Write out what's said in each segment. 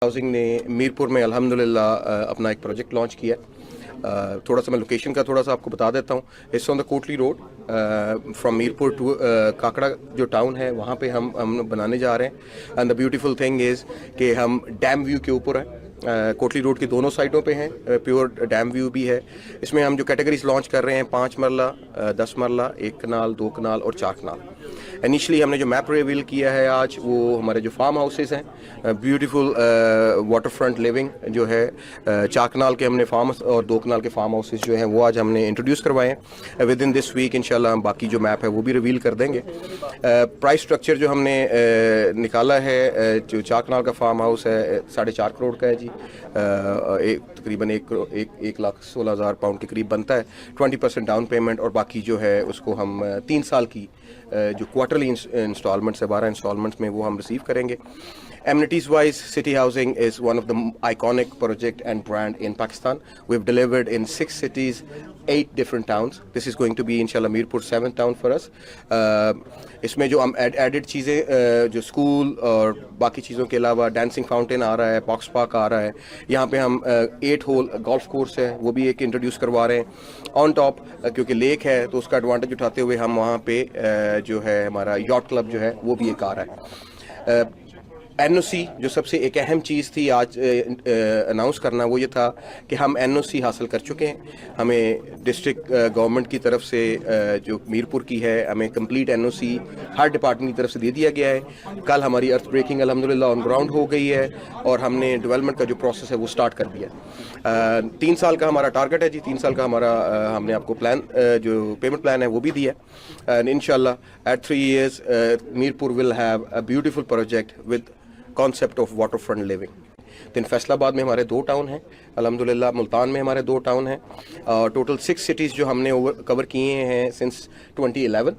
Housing ने मीरपुर में अल्हम्दुलिल्लाह अपना एक प्रोजेक्ट लॉन्च किया। थोड़ा सा मैं लोकेशन का थोड़ा सा आपको बता देता हूँ। It's on the Kotli road from Mirpur to Kakra जो टाउन है वहाँ पे हम बनाने जा रहे हैं। And the beautiful thing is कि हम डैम व्यू के ऊपर हैं। कोटली रोड की दोनों साइडों पे हैं, प्योर डैम व्यू भी है। इसमें हम जो कैटेगरीज लॉन्च कर रहे हैं 5 मरला, 10 मरला, 1 कनाल, 2 कनाल और 4 कनाल। इनिशियली हमने जो मैप रिवील किया है आज वो हमारे जो फार्म हाउसेस हैं, ब्यूटीफुल वाटर फ्रंट लिविंग जो है 4 कनाल के हमने फार्म और 2 कनाल के फार्म हाउसेस जो हैं वो आज हमने इंट्रोड्यूस करवाए हैं। विद इन दिस वीक इंशाल्लाह हम बाकी जो मैप है वो भी रिवील कर देंगे। प्राइस स्ट्रक्चर जो हमने निकाला है, जो 4 कनाल का फार्म हाउस है 4.5 करोड़ का है जी। तकरीबन 1,16,000 पाउंड के करीब बनता है। 20% डाउन पेमेंट और बाकी जो है उसको हम 3 साल की जो क्वार्टरली इंस्टॉलमेंट्स है 12 इंस्टॉलमेंट्स में वो हम रिसीव करेंगे। Amenities wise, City Housing is one of the iconic project and brand in Pakistan. We've delivered in 6 cities, 8 different towns. This is going to be inshallah Mirpur 7th town for us. इसमें जो हम added चीज़ें जो school और बाकी चीज़ों के अलावा डांसिंग फाउंटेन आ रहा है, बॉक्स पार्क आ रहा है। यहाँ पे हम 8 होल गोल्फ कोर्स है वो भी एक इंट्रोड्यूस करवा रहे हैं। ऑन टॉप क्योंकि लेक है तो उसका एडवांटेज उठाते हुए हम वहाँ पे जो है हमारा यॉट क्लब जो है वो भी एक आ रहा है। एनओसी जो सबसे एक अहम चीज़ थी आज अनाउंस करना वो ये था कि हम एनओसी हासिल कर चुके हैं। हमें डिस्ट्रिक्ट गवर्नमेंट की तरफ से जो मीरपुर की है हमें कंप्लीट एनओसी हर डिपार्टमेंट की तरफ से दे दिया गया है। कल हमारी अर्थ ब्रेकिंग अल्हम्दुलिल्लाह ऑन ग्राउंड हो गई है और हमने डेवलपमेंट का जो प्रोसेस है वो स्टार्ट कर दिया है। 3 साल का हमारा टारगेट है जी। 3 साल का हमारा हमने आपको प्लान जो पेमेंट प्लान है वो भी दिया है। एंड इंशाल्लाह at 3 years Mirpur will have a beautiful project with concept of water front living. दिन फैसलाबाद में हमारे 2 टाउन हैं अल्हम्दुलिल्लाह, मुल्तान में हमारे 2 टाउन हैं। टोटल 6 सिटीज़ जो हमने कवर किए हैं since 2011।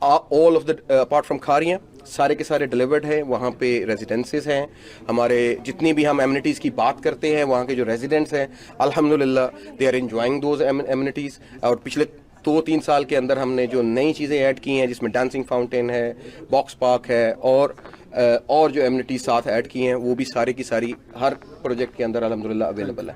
All of the apart from Kharian सारे के सारे डिलीवर्ड हैं। वहाँ पे रेजिडेंसेस हैं हमारे। जितनी भी हम एमिनिटीज़ की बात करते हैं वहाँ के जो रेजिडेंट्स हैं अल्हम्दुलिल्लाह they are enjoying those amenities. और पिछले 2-3 साल के अंदर हमने जो नई चीज़ें ऐड की हैं जिसमें डांसिंग फाउंटेन है, बॉक्स पार्क है और जो एमिनिटीज़ साथ ऐड की हैं वो भी सारी की सारी हर प्रोजेक्ट के अंदर अल्हम्दुलिल्लाह अवेलेबल है।